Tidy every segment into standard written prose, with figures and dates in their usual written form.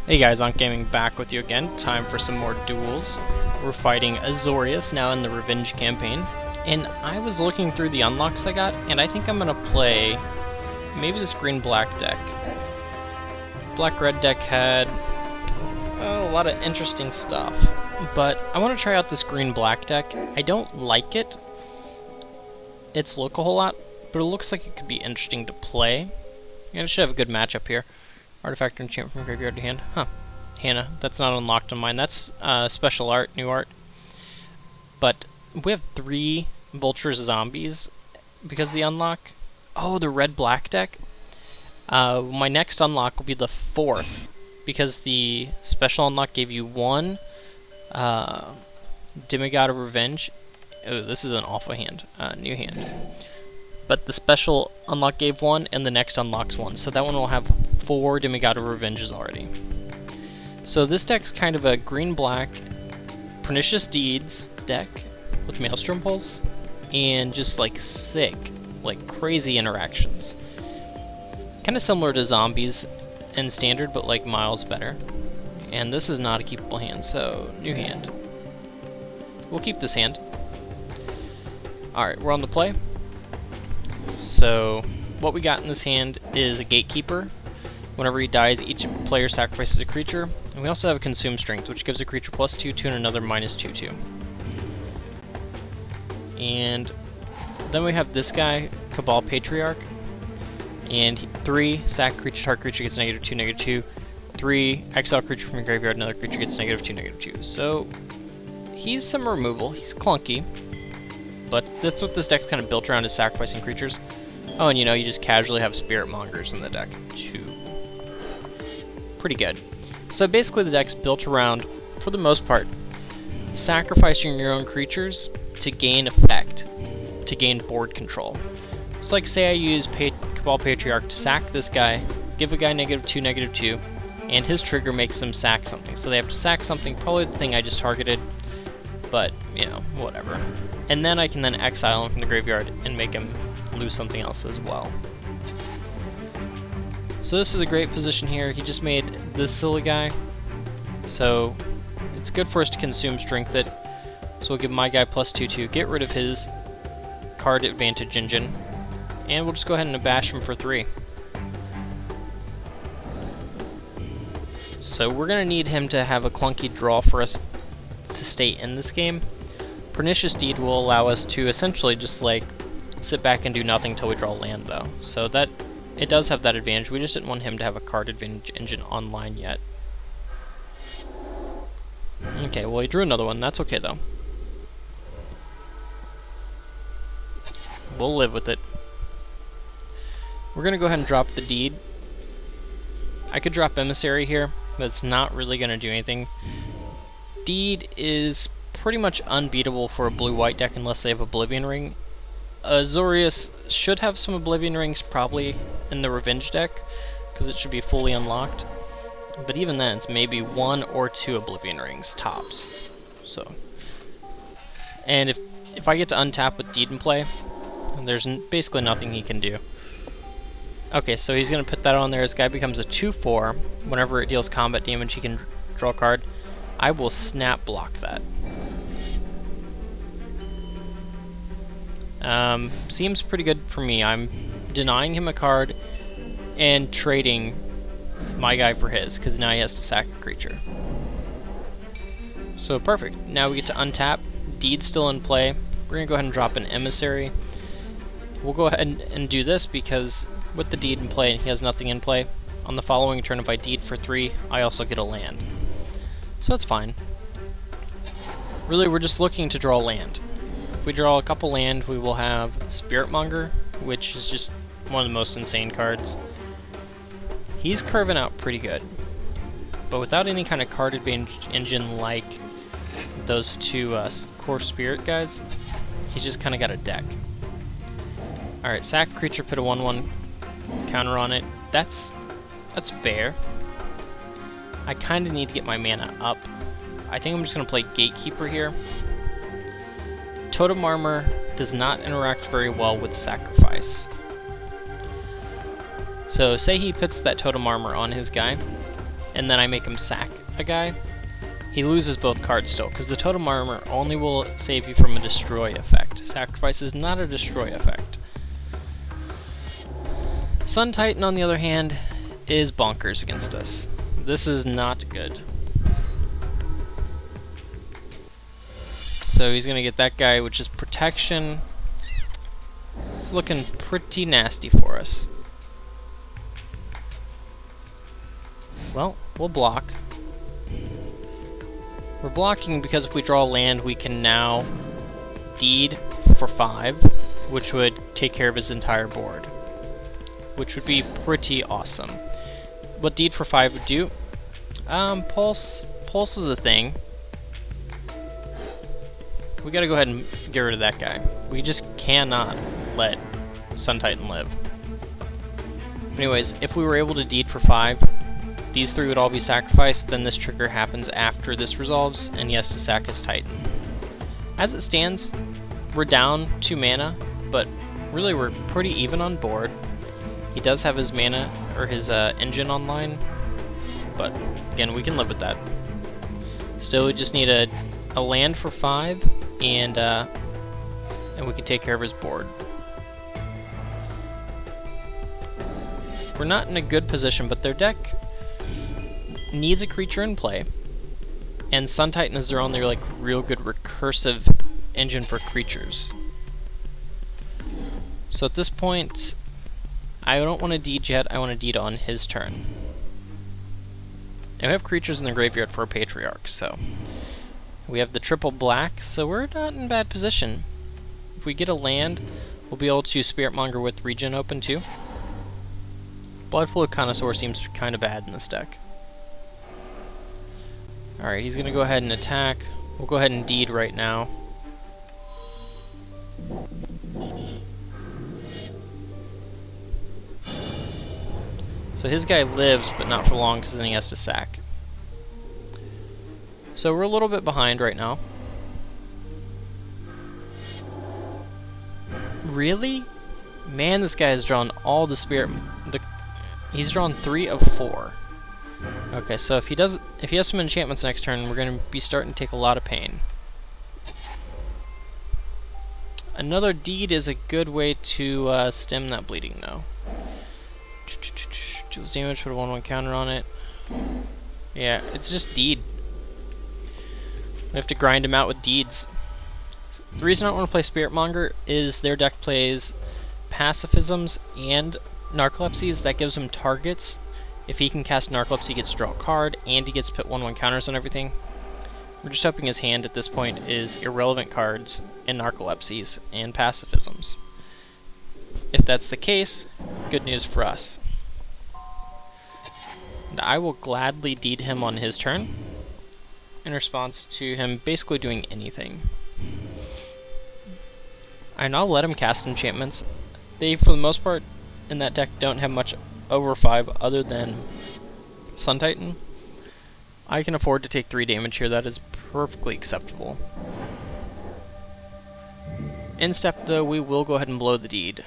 Hey guys, ankhgaming back with you again. Time for some more duels. We're fighting Azorius now in the Revenge campaign. And I was looking through the unlocks I got, and I think I'm gonna play maybe this green-black deck. Black-red deck had a lot of interesting stuff, but I want to try out this green-black deck. I don't like it. Its look a whole lot, but it looks like it could be interesting to play. And it should have a good matchup here. Artifact and enchant from graveyard to hand. Huh. Hannah. That's not unlocked on mine. That's special art, new art. But we have 3 Vulture Zombies because of the unlock. Oh, the red-black deck. My next unlock will be the 4th because the special unlock gave you 1 Demigod of Revenge. Oh, this is an awful hand. New hand. But the special unlock gave 1, and the next unlocks 1. So that one will have 4 Demigod of Revenges already. So this deck's kind of a green-black Pernicious Deeds deck with Maelstrom Pulse, and just like sick, like crazy interactions. Kind of similar to Zombies in Standard, but like miles better. And this is not a keepable hand, so new hand. We'll keep this hand. Alright, we're on the play. So, what we got in this hand is a Gatekeeper. Whenever he dies, each player sacrifices a creature. And we also have a Consume Strength, which gives a creature +2/2 and another -2/2. And then we have this guy, Cabal Patriarch. And 3, sack creature, target creature gets -2/-2. 3, exile creature from your graveyard, another creature gets -2/-2. So, he's some removal. He's clunky. But that's what this deck's kind of built around, is sacrificing creatures. Oh, and you know, you just casually have Spirit Mongers in the deck, too. Pretty good. So basically the deck's built around, for the most part, sacrificing your own creatures to gain effect, to gain board control. So like, say I use Cabal Patriarch to sack this guy, give a guy -2/-2, and his trigger makes them sack something. So they have to sack something, probably the thing I just targeted, but, you know, whatever. And then I can then exile him from the graveyard and make him lose something else as well. So this is a great position here. He just made this silly guy, so it's good for us to Consume Strength it. So we'll give my guy +2/2, get rid of his card advantage engine, and we'll just go ahead and bash him for 3. So we're going to need him to have a clunky draw for us to stay in this game. Pernicious Deed will allow us to essentially just like sit back and do nothing until we draw land, though. So that it does have that advantage. We just didn't want him to have a card advantage engine online yet. Okay, well, he drew another one. That's okay, though. We'll live with it. We're going to go ahead and drop the Deed. I could drop Emissary here, but it's not really going to do anything. Deed is pretty much unbeatable for a blue-white deck unless they have Oblivion Ring. Azorius should have some Oblivion Rings probably in the Revenge deck, because it should be fully unlocked. But even then, it's maybe 1 or 2 Oblivion Rings, tops. So, and if I get to untap with Deed in play, there's basically nothing he can do. Okay, so he's going to put that on there. This guy becomes a 2/4. Whenever it deals combat damage, he can draw a card. I will snap block that. Seems pretty good for me. I'm denying him a card and trading my guy for his, because now he has to sack a creature. So perfect. Now we get to untap. Deed's still in play. We're going to go ahead and drop an Emissary. We'll go ahead and do this because with the Deed in play, he has nothing in play. On the following turn, if I Deed for 3, I also get a land. So it's fine. Really, we're just looking to draw land. If we draw a couple land, we will have Spirit Monger, which is just one of the most insane cards. He's curving out pretty good, but without any kind of card advantage engine like those 2 core Spirit guys, he's just kind of got a deck. Alright, sack creature, put a 1/1 counter on it. That's fair. I kind of need to get my mana up. I think I'm just going to play Gatekeeper here. Totem Armor does not interact very well with Sacrifice. So say he puts that Totem Armor on his guy. and then I make him sack a guy, he loses both cards still, because the Totem Armor only will save you from a destroy effect. Sacrifice is not a destroy effect. Sun Titan, on the other hand, is bonkers against us. This is not good. So he's going to get that guy, which is protection. It's looking pretty nasty for us. Well, we'll block. We're blocking because if we draw land, we can now deed for 5, which would take care of his entire board, which would be pretty awesome. What deed for 5 would do? Pulse is a thing. We gotta go ahead and get rid of that guy. We just cannot let Sun Titan live. Anyways, if we were able to deed for 5, these 3 would all be sacrificed, then this trigger happens after this resolves, and he has to sack his Titan. As it stands, we're down 2 mana, but really we're pretty even on board. He does have his mana, or his engine online, but again, we can live with that. Still, we just need a land for 5, and we can take care of his board. We're not in a good position, but their deck needs a creature in play, and Sun Titan is their only like real good recursive engine for creatures. So at this point, I don't want to deed yet, I want to deed on his turn. And we have creatures in the graveyard for a Patriarch, so we have the triple black, so we're not in bad position. If we get a land, we'll be able to Spiritmonger with regen open too. Bloodflow Connoisseur seems kind of bad in this deck. Alright, he's going to go ahead and attack. We'll go ahead and deed right now. So his guy lives, but not for long, because then he has to sack. So we're a little bit behind right now. Really? Man, this guy has drawn all the spirit... He's drawn 3 of 4. Okay, so if he has some enchantments next turn, we're going to be starting to take a lot of pain. Another deed is a good way to stem that bleeding, though. Deals damage, put a 1/1 counter on it. Yeah, it's just deed. We have to grind him out with deeds. The reason I don't want to play Spiritmonger is their deck plays Pacifisms and Narcolepsies. That gives him targets. If he can cast Narcolepsy, he gets to draw a card, and he gets to put 1/1 counters on everything. We're just hoping his hand at this point is irrelevant cards and Narcolepsies and Pacifisms. If that's the case, good news for us. And I will gladly deed him on his turn in response to him basically doing anything. And I'll let him cast enchantments. They, for the most part, in that deck don't have much over 5 other than Sun Titan. I can afford to take 3 damage here. That is perfectly acceptable. In step, though, we will go ahead and blow the deed.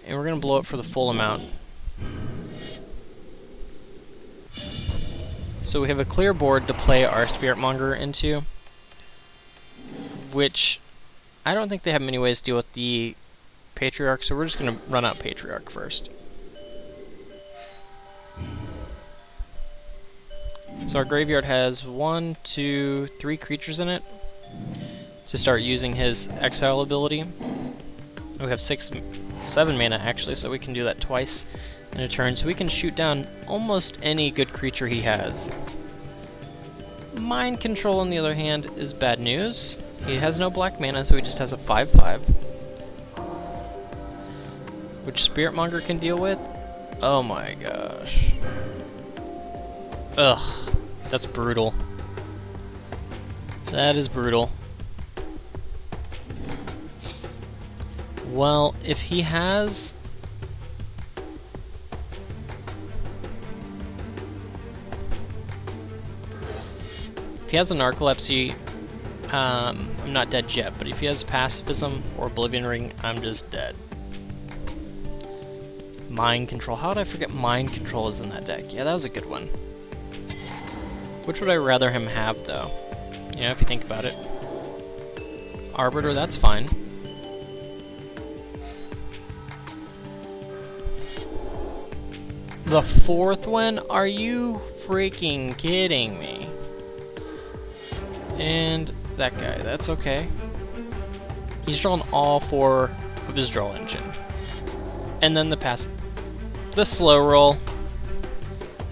And we're going to blow it for the full amount. So we have a clear board to play our Spiritmonger into, which I don't think they have many ways to deal with the Patriarch, so we're just going to run out Patriarch first. So our graveyard has 1, 2, 3 creatures in it to start using his exile ability. We have 7 mana actually, so we can do that twice in a turn, so we can shoot down almost any good creature he has. Mind Control, on the other hand, is bad news. He has no black mana, so he just has a 5/5. Which Spiritmonger can deal with? Oh my gosh. Ugh, that's brutal. That is brutal. Well, if he has... If he has a Narcolepsy, I'm not dead yet, but if he has Pacifism or Oblivion Ring, I'm just dead. Mind Control. How did I forget Mind Control is in that deck? Yeah, that was a good one. Which would I rather him have, though? You know, if you think about it. Arbiter, that's fine. The fourth one? Are you freaking kidding me? And that guy, that's okay. He's drawn all 4 of his draw engine. And then the slow roll.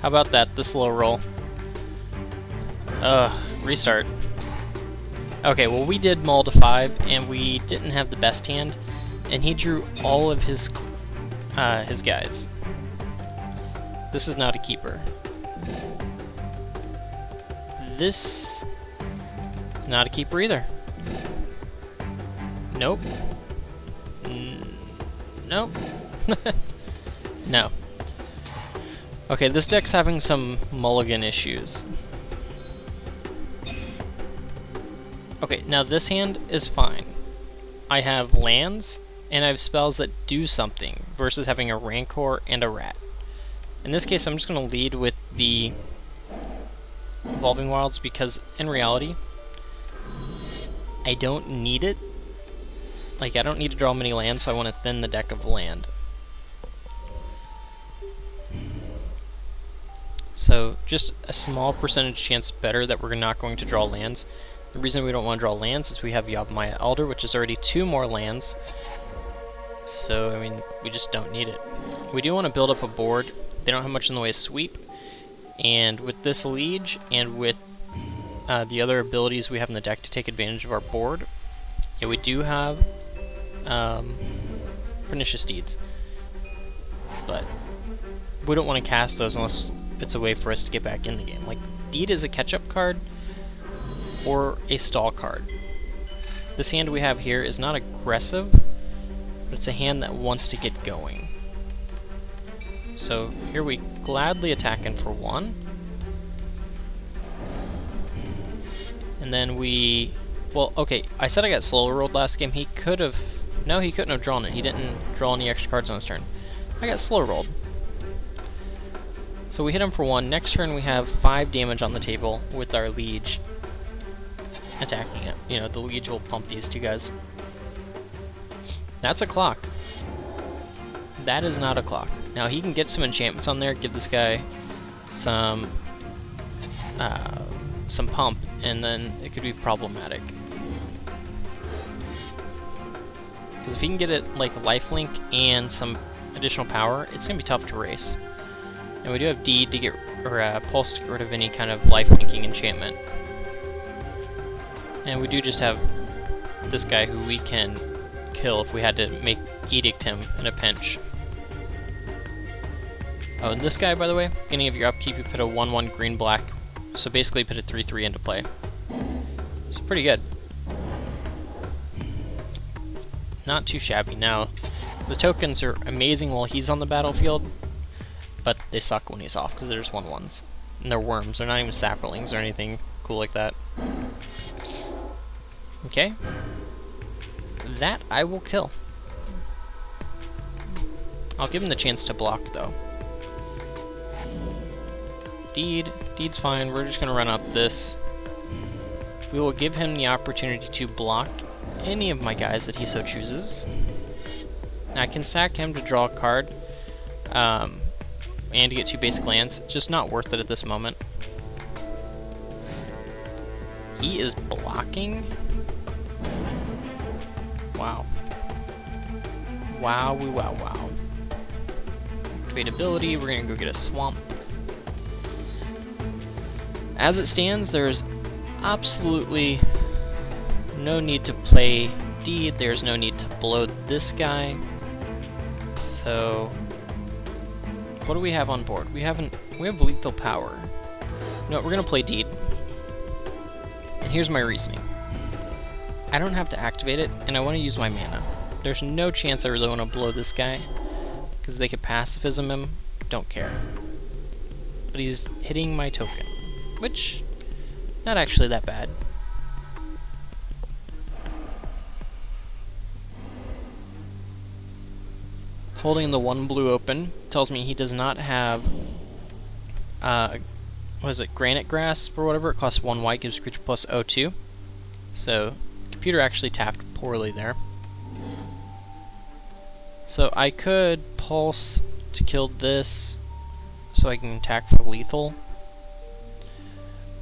How about that, the slow roll? Restart. Okay, well we did mull to 5, and we didn't have the best hand, and he drew all of his guys. This is not a keeper. This is not a keeper either. Nope. Nope. No. Okay, this deck's having some mulligan issues. Okay, now this hand is fine. I have lands, and I have spells that do something, versus having a Rancor and a Rat. In this case, I'm just going to lead with the Evolving Wilds, because in reality, I don't need it. Like, I don't need to draw many lands, so I want to thin the deck of land. So, just a small percentage chance better that we're not going to draw lands. The reason we don't want to draw lands is we have Yavimaya Elder, which is already 2 more lands. So, I mean, we just don't need it. We do want to build up a board. They don't have much in the way of sweep. And with this Liege, and with the other abilities we have in the deck to take advantage of our board, yeah, we do have Pernicious Deeds. But we don't want to cast those unless it's a way for us to get back in the game. Like, Deed is a catch-up card, or a stall card. This hand we have here is not aggressive, but it's a hand that wants to get going. So here we gladly attack in for 1. And then we... Well, okay, I said I got slow rolled last game. He could have... No, he couldn't have drawn it. He didn't draw any extra cards on his turn. I got slow rolled. So we hit him for 1. Next turn we have 5 damage on the table with our Liege attacking it. You know, the Liege will pump these 2 guys. That's a clock. That is not a clock. Now he can get some enchantments on there, give this guy some pump, and then it could be problematic. Because if he can get it like lifelink and some additional power, it's gonna be tough to race. And we do have Deed to get, or Pulse to get rid of any kind of lifelinking enchantment. And we do just have this guy who we can kill if we had to edict him in a pinch. Oh, and this guy, by the way, beginning of your upkeep, you put a 1/1 green-black, so basically put a 3/3 into play. It's pretty good. Not too shabby. Now, the tokens are amazing while he's on the battlefield, but they suck when he's off, because they're just 1/1s. And they're worms, they're not even saplings or anything cool like that. Okay. That I will kill. I'll give him the chance to block, though. Deed's fine. We're just gonna run out this. We will give him the opportunity to block any of my guys that he so chooses. Now I can sack him to draw a card, and to get 2 basic lands. Just not worth it at this moment. He is blocking. Wow. Wow, wow, wow. Activate ability, we're gonna go get a swamp. As it stands, there's absolutely no need to play Deed, there's no need to blow this guy. So, what do we have on board? We have lethal power. No, we're gonna play Deed. And here's my reasoning. I don't have to activate it, and I want to use my mana. There's no chance I really want to blow this guy, because they could pacifism him. Don't care. But he's hitting my token, which, not actually that bad. Holding the 1 blue open tells me he does not have, what is it, Granite Grasp or whatever. It costs 1 white, gives creature plus +02. So, computer actually tapped poorly there. So I could pulse to kill this so I can attack for lethal,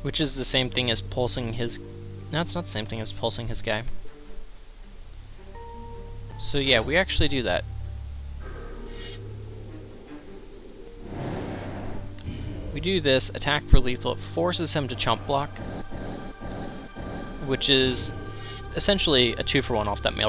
which is the same thing as pulsing his... No, it's not the same thing as pulsing his guy. So yeah, we actually do that. We do this, attack for lethal, it forces him to chump block, which is essentially a 2-for-1 off that mail